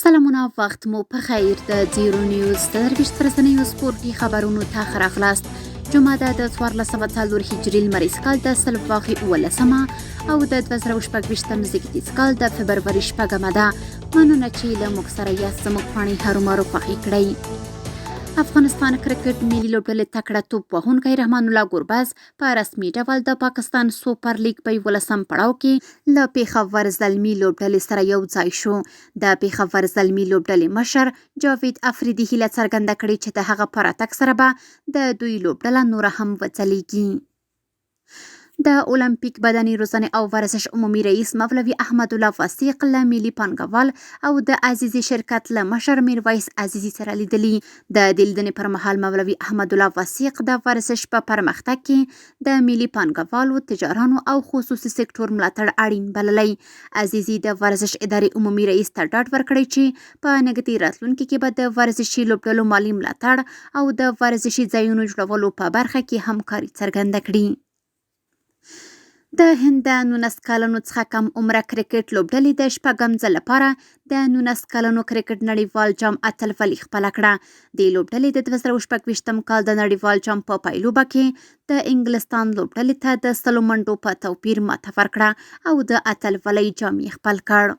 سلامونه وخت مو په خیر د زیرو نیوز د درویشت رسنیو سپورټي خبرونو ته ښه راغلاست. جمعه د 1440 هجري لمریز کال د سلواخي 18 او د 2026 زیږدیز کال د فبروري 8 ده. مننه چې له موږ سره یاست. زموږ پاڼې هرومرو خوښې کړئ. افغانستان کرکټ ملي لوبډلې تکړه توپ وهونکی رحمان الله ګوربز په رسمي ډول د پاکستان سوپر لیګ په 11م پړاو کې له پېښور زلمي لوبډلې سره یو ځای شو. د پېښور زلمي لوبډلې مشر جاوید افریدي هیله څرګنده کړې چې د هغه په راتګ سره به د دوی لوبډله نوره هم وځلیږي. د اولمپیک بدني روزنې او ورزش عمومي رئیس مولوي احمد الله وثیق له ملي پانګوال او د عزیزي شرکت له مشر میرویس عزیزي سره لیدلي. د لیدنې پر مهال مولوي احمد الله وثیق د ورزش په پرمختګ کې د ملي پانګوالو، تجارانو او خصوصي سکتور ملاتړ اړین بللی. عزیزي د ورزش ادارې عمومي رئیس ته ډاډ ورکړی چې په نږدې راتلونکي کې به د ورزشي لوبډلو مالي ملاتړ او د ورزشي ځایونو جوړولو په برخه کې همکاري څرګنده کړي. د هند د 19 کلنو څخه کم عمره کرکټ لوبډلې د شپږم ځل لپاره د 19 کلنو کرکټ نړیوال جام اتلولي خپله کړه. د لوبډلې د 2026 کال د نړیوال جام په پایلوبه کې د انګلستان لوبډلې ته د 100 منډو په توپیر ماته ورکړه او د اتلولۍ جام یې خپل کړ.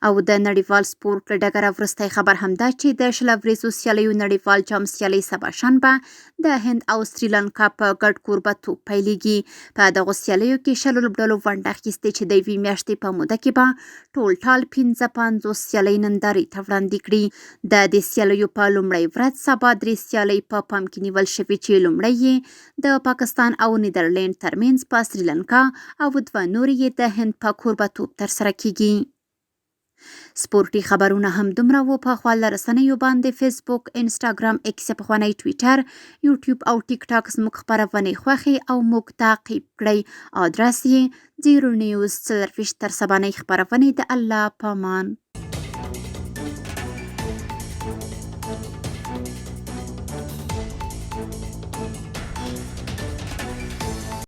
او د نړیوال سپورټ له ډګره وروستی خبر همدا چې د شل ورځو سیالیو نړیوال جام سیالۍ سبا شنبه د هند او سریلانکا په ګډ کوربتوب پیلېږي. په دغو سیالیو کې 100 لوبډلو ونډه اخیستې چې د یوې میاشتې په موده کې به ټول ټال 55 سیالۍ نندارې ته وړاندې کړي. د دې سیالیو په لومړۍ ورځ سبا 3 سیالۍ په پام کې نیول شوې چې لومړی یې د پاکستان او نیدرلینډ ترمنځ په سریلانکا او 2 نورې یې د هند په کوربتوب ترسره کیږي. سپورټي خبرونه هم دومره وو. په خواله رسنیو باندې فیسبوک، انسټاګرام، ایکس پخوانی ټویټر، یوټیوب او ټیک ټاک زموږ خپرونې خوښې او موږ تعقیب کړئ. ادرس یې زیرو نیوز 24 تر سبانۍ خپرونې د الله پامان.